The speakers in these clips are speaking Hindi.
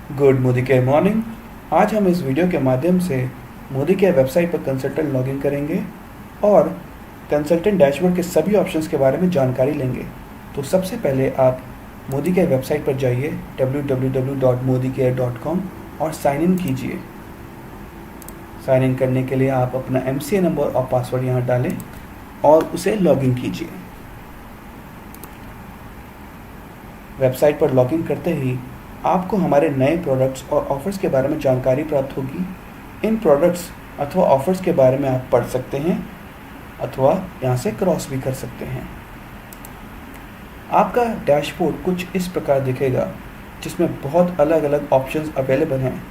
Good Modi care morning. आज हम इस वीडियो के माध्यम से मोदी केयर वेबसाइट पर कंसल्टेंट लॉगिन करेंगे और कंसल्टेंट डैशबोर्ड के सभी ऑप्शंस के बारे में जानकारी लेंगे। तो सबसे पहले आप मोदी केयर वेबसाइट पर जाइए www.modicare.com और साइन इन कीजिए। साइन इन करने के लिए आप अपना MCA नंबर और पासवर्ड यहाँ डालें और उसे लॉगिन कीजिए। वेबसाइट पर लॉगिन करते ही आपको हमारे नए प्रोडक्ट्स और ऑफ़र्स के बारे में जानकारी प्राप्त होगी। इन प्रोडक्ट्स अथवा ऑफ़र्स के बारे में आप पढ़ सकते हैं अथवा यहाँ से क्रॉस भी कर सकते हैं। आपका डैशबोर्ड कुछ इस प्रकार दिखेगा, जिसमें बहुत अलग अलग ऑप्शंस अवेलेबल हैं।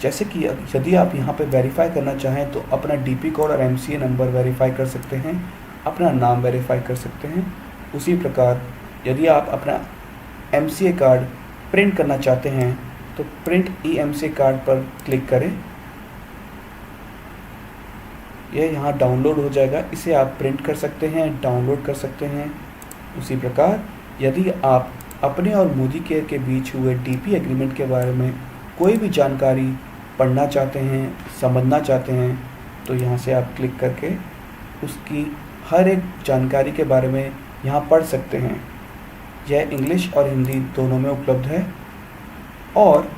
जैसे कि यदि आप यहाँ पर वेरीफाई करना चाहें तो अपना DP कोड और MCA नंबर वेरीफाई कर सकते हैं, अपना नाम वेरीफाई कर सकते हैं। उसी प्रकार यदि आप अपना MCA कार्ड प्रिंट करना चाहते हैं तो प्रिंट EMC कार्ड पर क्लिक करें। यह यहाँ डाउनलोड हो जाएगा, इसे आप प्रिंट कर सकते हैं, डाउनलोड कर सकते हैं। उसी प्रकार यदि आप अपने और मोदी केयर के बीच हुए DP एग्रीमेंट के बारे में कोई भी जानकारी पढ़ना चाहते हैं, समझना चाहते हैं, तो यहाँ से आप क्लिक करके उसकी हर एक जानकारी के बारे में यहाँ पढ़ सकते हैं। यह इंग्लिश और हिंदी दोनों में उपलब्ध है और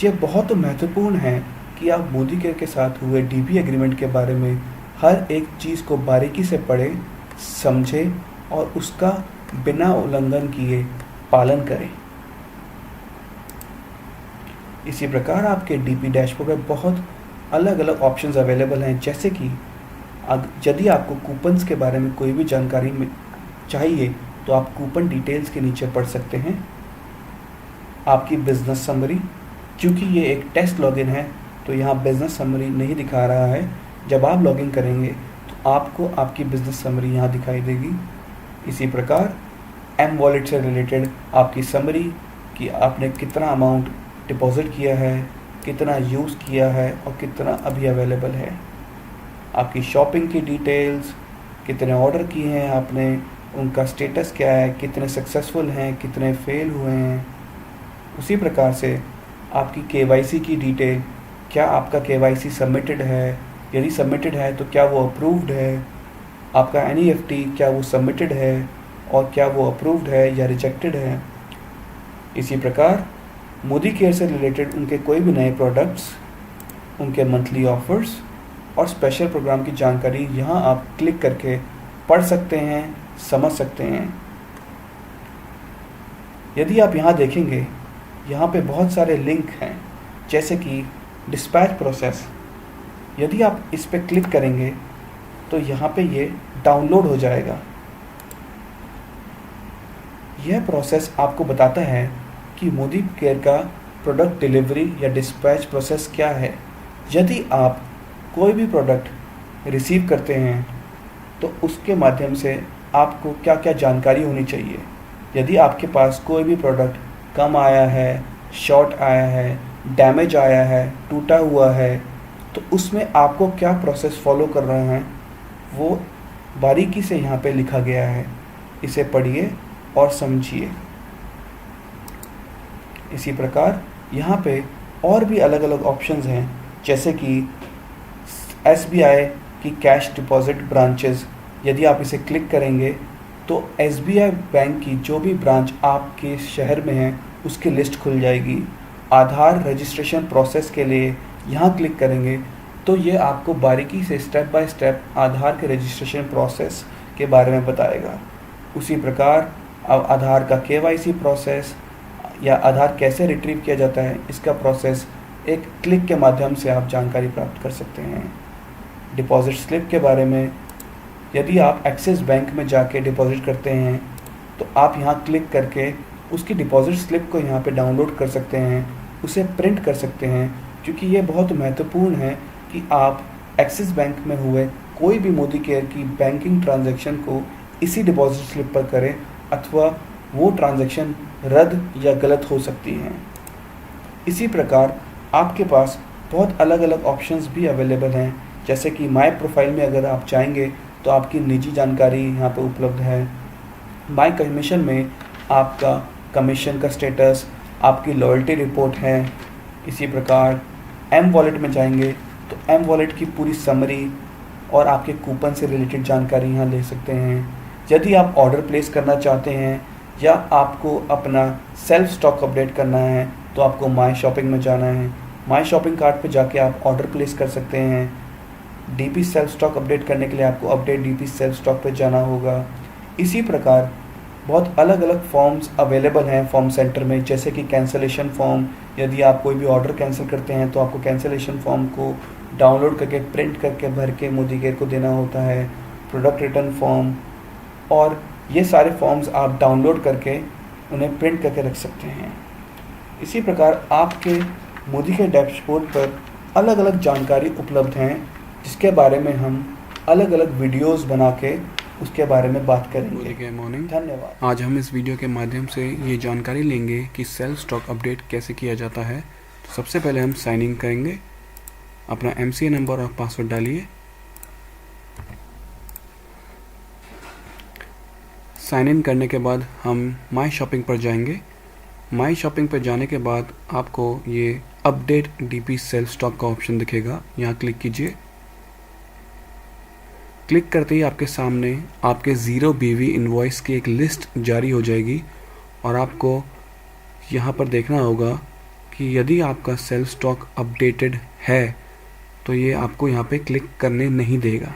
यह बहुत महत्वपूर्ण है कि आप मोदी केयर के साथ हुए DP एग्रीमेंट के बारे में हर एक चीज़ को बारीकी से पढ़ें, समझें और उसका बिना उल्लंघन किए पालन करें। इसी प्रकार आपके DP डैशबोर्ड में बहुत अलग अलग ऑप्शंस अवेलेबल हैं। जैसे कि यदि आपको कूपन्स के बारे में कोई भी जानकारी चाहिए तो आप कूपन डिटेल्स के नीचे पढ़ सकते हैं। आपकी बिजनेस समरी, क्योंकि ये एक टेस्ट लॉगिन है तो यहाँ बिजनेस समरी नहीं दिखा रहा है। जब आप लॉगिन करेंगे तो आपको आपकी बिजनेस समरी यहाँ दिखाई देगी। इसी प्रकार M वॉलेट से रिलेटेड आपकी समरी कि आपने कितना अमाउंट डिपॉजिट किया है, कितना यूज़ किया है और कितना अभी अवेलेबल है। आपकी शॉपिंग की डिटेल्स, कितने ऑर्डर किए हैं आपने, उनका स्टेटस क्या है, कितने सक्सेसफुल हैं, कितने फेल हुए हैं। उसी प्रकार से आपकी KYC की डिटेल, क्या आपका KYC सबमिटेड है, यदि सबमिटेड है तो क्या वो अप्रूव्ड है, आपका NEFT क्या वो सबमिटेड है और क्या वो अप्रूव्ड है या रिजेक्टेड है। इसी प्रकार मोदी केयर से रिलेटेड उनके कोई भी नए प्रोडक्ट्स, उनके मंथली ऑफर्स और स्पेशल प्रोग्राम की जानकारी यहाँ आप क्लिक करके पढ़ सकते हैं, समझ सकते हैं। यदि आप यहाँ देखेंगे, यहाँ पे बहुत सारे लिंक हैं, जैसे कि डिस्पैच प्रोसेस। यदि आप इस पर क्लिक करेंगे तो यहाँ पे ये डाउनलोड हो जाएगा। यह प्रोसेस आपको बताता है कि मोदी केयर का प्रोडक्ट डिलीवरी या डिस्पैच प्रोसेस क्या है। यदि आप कोई भी प्रोडक्ट रिसीव करते हैं तो उसके माध्यम से आपको क्या क्या जानकारी होनी चाहिए। यदि आपके पास कोई भी प्रोडक्ट कम आया है, शॉर्ट आया है, डैमेज आया है, टूटा हुआ है, तो उसमें आपको क्या प्रोसेस फॉलो कर रहे हैं वो बारीकी से यहाँ पे लिखा गया है। इसे पढ़िए और समझिए। इसी प्रकार यहाँ पे और भी अलग अलग ऑप्शंस हैं, जैसे कि SBI की कैश डिपॉजिट ब्रांचेस। यदि आप इसे क्लिक करेंगे तो SBI बैंक की जो भी ब्रांच आपके शहर में है उसकी लिस्ट खुल जाएगी। आधार रजिस्ट्रेशन प्रोसेस के लिए यहाँ क्लिक करेंगे तो ये आपको बारीकी से स्टेप बाय स्टेप आधार के रजिस्ट्रेशन प्रोसेस के बारे में बताएगा। उसी प्रकार अब आधार का KYC प्रोसेस या आधार कैसे रिट्रीव किया जाता है, इसका प्रोसेस एक क्लिक के माध्यम से आप जानकारी प्राप्त कर सकते हैं। डिपॉजिट स्लिप के बारे में, यदि आप एक्सिस बैंक में जाके डिपॉजिट करते हैं तो आप यहाँ क्लिक करके उसकी डिपॉजिट स्लिप को यहाँ पे डाउनलोड कर सकते हैं, उसे प्रिंट कर सकते हैं। क्योंकि ये बहुत महत्वपूर्ण है कि आप एक्सिस बैंक में हुए कोई भी मोदी केयर की बैंकिंग ट्रांजैक्शन को इसी डिपॉजिट स्लिप पर करें, अथवा वो ट्रांजैक्शन रद्द या गलत हो सकती हैं। इसी प्रकार आपके पास बहुत अलग अलग ऑप्शंस भी अवेलेबल हैं, जैसे कि माय प्रोफाइल में अगर आप चाहेंगे तो आपकी निजी जानकारी यहाँ पर उपलब्ध है। माय कमीशन में आपका कमीशन का स्टेटस, आपकी लॉयल्टी रिपोर्ट है, इसी प्रकार एम वॉलेट में जाएंगे तो एम वॉलेट की पूरी समरी और आपके कूपन से रिलेटेड जानकारी यहाँ ले सकते हैं। यदि आप ऑर्डर प्लेस करना चाहते हैं या आपको अपना सेल्फ स्टॉक अपडेट करना है तो आपको माई शॉपिंग में जाना है। माई शॉपिंग कार्ट पे जाके आप ऑर्डर प्लेस कर सकते हैं। डीपी सेल्फ स्टॉक अपडेट करने के लिए आपको अपडेट डीपी सेल्फ स्टॉक पे जाना होगा। इसी प्रकार बहुत अलग अलग फॉर्म्स अवेलेबल हैं फॉर्म सेंटर में, जैसे कि कैंसलेशन फॉर्म। यदि आप कोई भी ऑर्डर कैंसिल करते हैं तो आपको कैंसलेशन फॉर्म को डाउनलोड करके प्रिंट करके भर के मोदी केयर को देना होता है। प्रोडक्ट रिटर्न फॉर्म और ये सारे फॉर्म्स आप डाउनलोड करके उन्हें प्रिंट करके रख सकते हैं। इसी प्रकार आपके मोदी केयर डैशबोर्ड पर अलग अलग जानकारी उपलब्ध हैं, जिसके बारे में हम अलग अलग वीडियोस बना के उसके बारे में बात करेंगे। मॉर्निंग, धन्यवाद। आज हम इस वीडियो के माध्यम से ये जानकारी लेंगे कि सेल्फ स्टॉक अपडेट कैसे किया जाता है। तो सबसे पहले हम साइन इन करेंगे। अपना MCA नंबर और पासवर्ड डालिए। साइन इन करने के बाद हम माई शॉपिंग पर जाएंगे। माई शॉपिंग पर जाने के बाद आपको ये अपडेट DP सेल्फ स्टॉक का ऑप्शन दिखेगा, यहाँ क्लिक कीजिए। क्लिक करते ही आपके सामने आपके 0 BV इनवॉइस की एक लिस्ट जारी हो जाएगी और आपको यहाँ पर देखना होगा कि यदि आपका सेल्फ स्टॉक अपडेटेड है तो ये आपको यहाँ पे क्लिक करने नहीं देगा।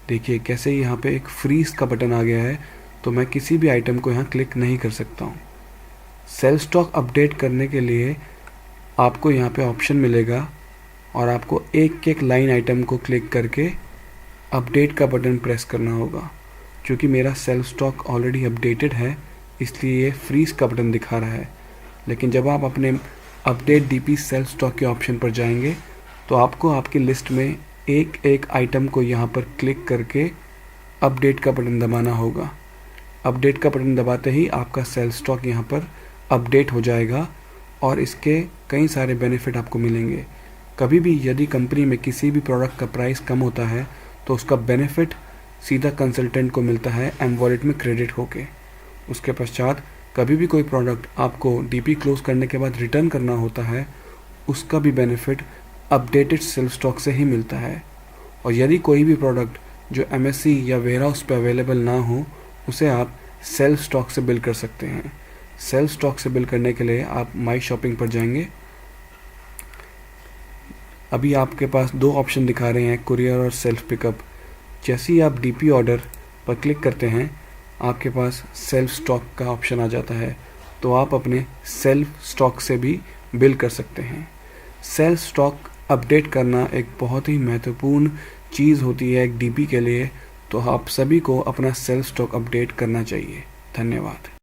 देखिए कैसे यहाँ पे एक फ्रीज का बटन आ गया है, तो मैं किसी भी आइटम को यहाँ क्लिक नहीं कर सकता हूँ। सेल्फ स्टॉक अपडेट करने के लिए आपको यहाँ पे ऑप्शन मिलेगा और आपको एक एक लाइन आइटम को क्लिक करके अपडेट का बटन प्रेस करना होगा। क्योंकि मेरा सेल्फ स्टॉक ऑलरेडी अपडेटेड है इसलिए ये फ्रीज का बटन दिखा रहा है। लेकिन जब आप अपने अपडेट DP सेल्फ स्टॉक के ऑप्शन पर जाएंगे तो आपको आपकी लिस्ट में एक एक आइटम को यहाँ पर क्लिक करके अपडेट का बटन दबाना होगा। अपडेट का बटन दबाते ही आपका सेल्फ स्टॉक यहाँ पर अपडेट हो जाएगा और इसके कई सारे बेनिफिट आपको मिलेंगे। कभी भी यदि कंपनी में किसी भी प्रोडक्ट का प्राइस कम होता है तो उसका बेनिफिट सीधा कंसल्टेंट को मिलता है एम वॉलेट में क्रेडिट होके। उसके पश्चात कभी भी कोई प्रोडक्ट आपको DP क्लोज करने के बाद रिटर्न करना होता है, उसका भी बेनिफिट अपडेटेड सेल्फ स्टॉक से ही मिलता है। और यदि कोई भी प्रोडक्ट जो MSC या वेयरहाउस पे अवेलेबल ना हो उसे आप सेल्फ स्टॉक से बिल कर सकते हैं। सेल्फ स्टॉक से बिल करने के लिए आप माई शॉपिंग पर जाएंगे। अभी आपके पास 2 ऑप्शन दिखा रहे हैं, कुरियर और सेल्फ पिकअप। जैसे ही आप DP ऑर्डर पर क्लिक करते हैं आपके पास सेल्फ स्टॉक का ऑप्शन आ जाता है, तो आप अपने सेल्फ स्टॉक से भी बिल कर सकते हैं। सेल्फ स्टॉक अपडेट करना एक बहुत ही महत्वपूर्ण चीज़ होती है एक DP के लिए, तो आप सभी को अपना सेल्फ स्टॉक अपडेट करना चाहिए। धन्यवाद।